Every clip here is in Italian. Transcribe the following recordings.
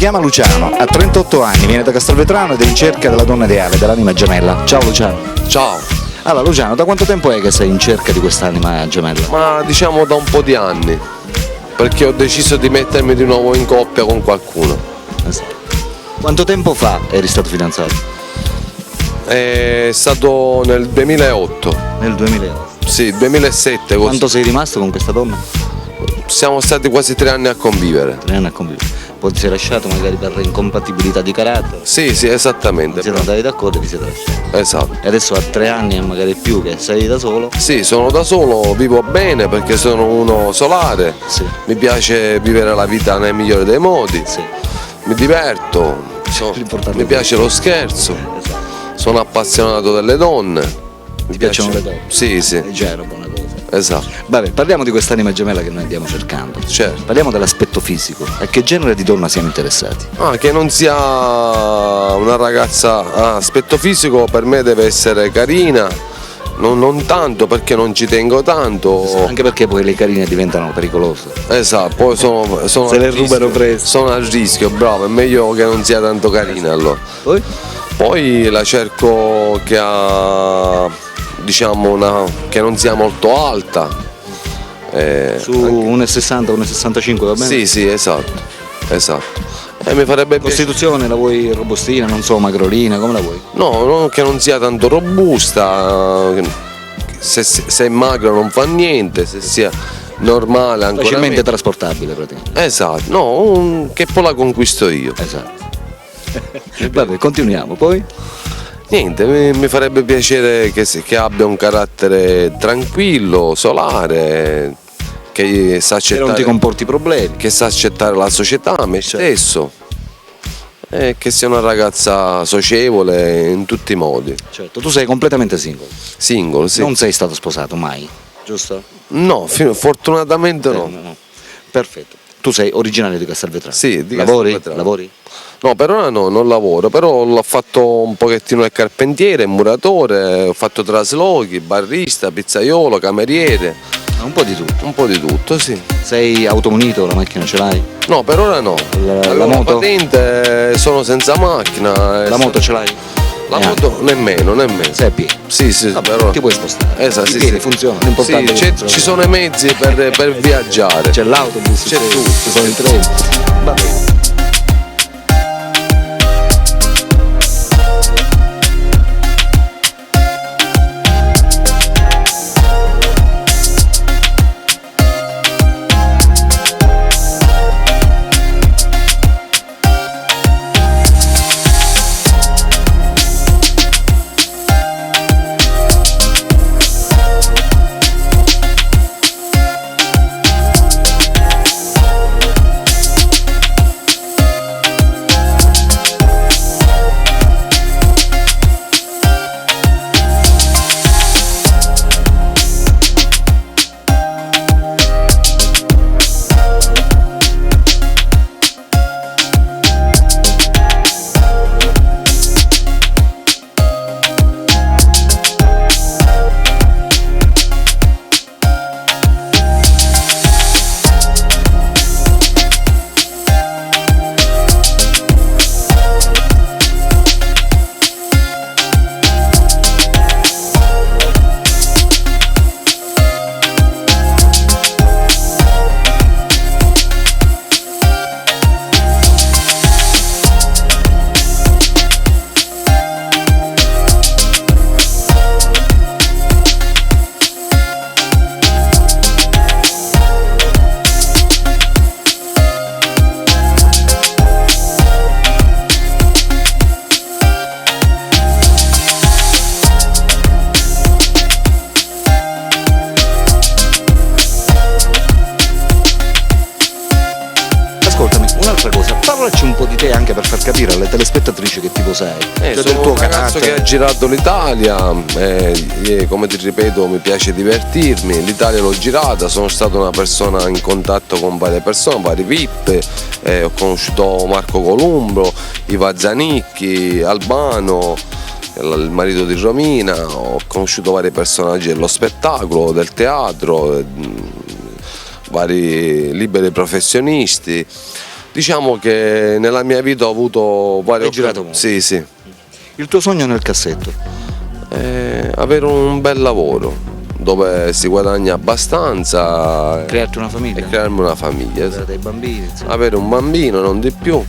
chiama Luciano, ha 38 anni, viene da Castelvetrano ed è in cerca della donna ideale, dell'anima gemella. Ciao Luciano. Ciao. Allora Luciano, da quanto tempo è che sei in cerca di quest'anima gemella? Ma diciamo da un po' di anni, perché ho deciso di mettermi di nuovo in coppia con qualcuno. Quanto tempo fa eri stato fidanzato? È stato nel 2008. Nel 2008. Sì, 2007. Così. Quanto sei rimasto con questa donna? Siamo stati quasi 3 anni a convivere. 3 anni a convivere. Poi ti sei lasciato magari per incompatibilità di carattere? Sì, esattamente. Non siete andati d'accordo e vi siete lasciati. Esatto. E adesso a 3 anni e magari più che sei da solo? Sì, sono da solo, vivo bene perché sono uno solare. Sì. Mi piace vivere la vita nel migliore dei modi. Sì. Mi diverto. Mi piace lo scherzo. Esatto. Sono appassionato delle donne. Ti piacciono le donne? Sì, sì. È già una buona cosa. Esatto. Vabbè, parliamo di quest'anima gemella che noi andiamo cercando. Certo. Parliamo dell'aspetto fisico. A che genere di donna siamo interessati? Che non sia una ragazza aspetto fisico, per me deve essere carina, non tanto perché non ci tengo tanto. Anche perché poi le carine diventano pericolose. Esatto, poi sono Se le rubano presto. Sono a rischio, bravo, è meglio che non sia tanto carina allora. Poi la cerco che ha, diciamo, che non sia molto alta. Su 1,60, 1,65 va bene? Sì, esatto. Mi farebbe Costituzione la vuoi robustina, non so, magrolina, come la vuoi? No, che non sia tanto robusta, se è magra non fa niente, se sia normale ancora Facilmente meglio. trasportabile praticamente. Esatto, no, che poi la conquisto io. Esatto. Vabbè, continuiamo, poi? Niente, mi farebbe piacere che abbia un carattere tranquillo, solare, che sa Se non ti accettare, comporti problemi. che sa accettare la società, me stesso, e che sia una ragazza socievole in tutti i modi. Certo, tu sei completamente single. Single, sì. Non sei stato sposato mai, giusto? No, fortunatamente no. No. Perfetto. Tu sei originario di Castelvetrano? Sì, di Lavori? Castelvetrano. Lavori? No, per ora no, non lavoro, però ho fatto un pochettino il carpentiere, il muratore, ho fatto traslochi, barista, pizzaiolo, cameriere. Un po' di tutto. Un po' di tutto, sì. Sei automunito, la macchina ce l'hai? No, per ora no. La moto? Patente, sono senza macchina. La moto ce l'hai? La moto nemmeno. Sei a piedi? Sì, Vabbè, però. ti puoi spostare. Esatto, I sì, piedi sì. funziona, l'importante Sì, è che ci sono i mezzi per viaggiare. C'è l'autobus, C'è tutto, ci sono i treni. Va bene. Parlaci un po' di te anche per far capire alle telespettatrici che tipo sei. Cioè sono del tuo un ragazzo carattere. che ha girato l'Italia, come ti ripeto mi piace divertirmi, l'Italia l'ho girata, sono stato una persona in contatto con varie persone, vari VIP, ho conosciuto Marco Columbro, Iva Zanicchi, Albano, il marito di Romina, ho conosciuto vari personaggi dello spettacolo, del teatro, vari liberi professionisti. Diciamo che nella mia vita ho avuto varie Hai girato molto. Sì, sì. Il tuo sogno nel cassetto? Avere un bel lavoro dove si guadagna abbastanza Crearti una famiglia? e crearmi una famiglia. Avere dei bambini? Insomma. Avere un bambino, non di più.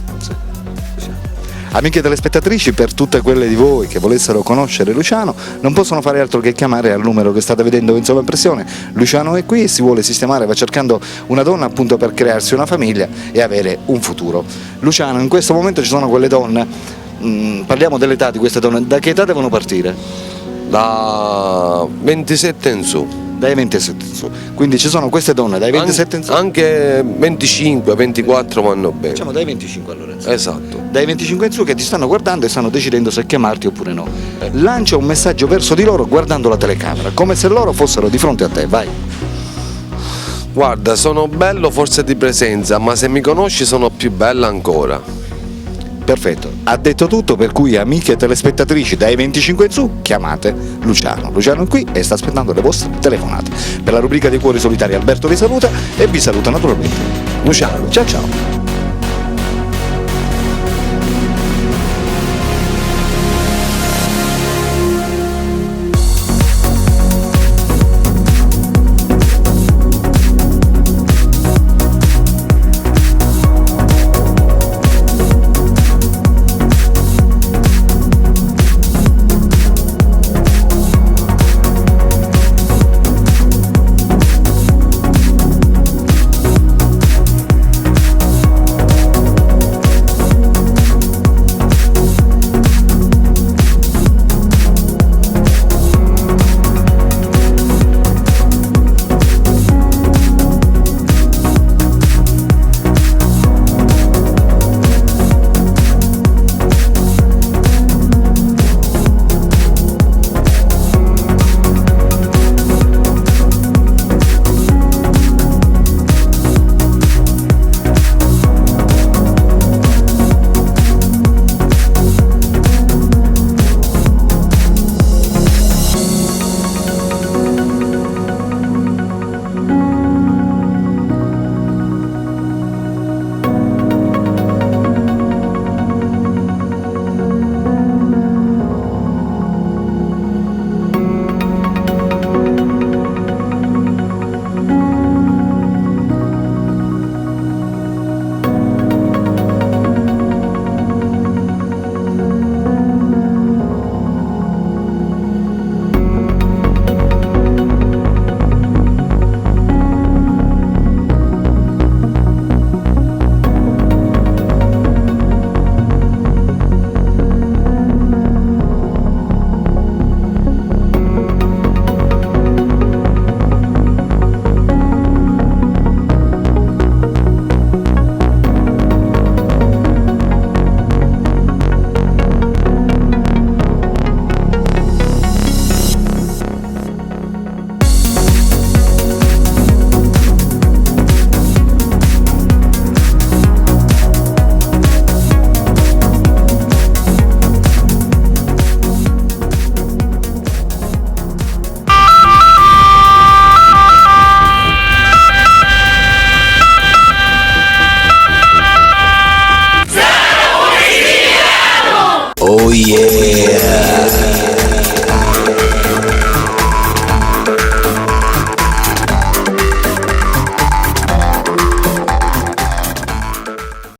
Amiche telespettatrici, per tutte quelle di voi che volessero conoscere Luciano, non possono fare altro che chiamare al numero che state vedendo in sovraimpressione. Luciano è qui, si vuole sistemare, va cercando una donna appunto per crearsi una famiglia e avere un futuro. Luciano, in questo momento ci sono quelle donne, parliamo dell'età di queste donne, da che età devono partire? Da 27 in su. Dai 27 in su. Quindi ci sono queste donne dai 27 in su? Anche 25, 24 vanno bene. Diciamo dai 25 allora. Esatto. Dai 25 in su che ti stanno guardando e stanno decidendo se chiamarti oppure no. Lancia un messaggio verso di loro guardando la telecamera, come se loro fossero di fronte a te, vai. Guarda, sono bello forse di presenza, ma se mi conosci sono più bella ancora. Perfetto, ha detto tutto, per cui amiche telespettatrici dai 25 in su, chiamate Luciano. Luciano è qui e sta aspettando le vostre telefonate. Per la rubrica dei cuori solitari Alberto vi saluta e vi saluta naturalmente Luciano. Ciao ciao. Oh yeah.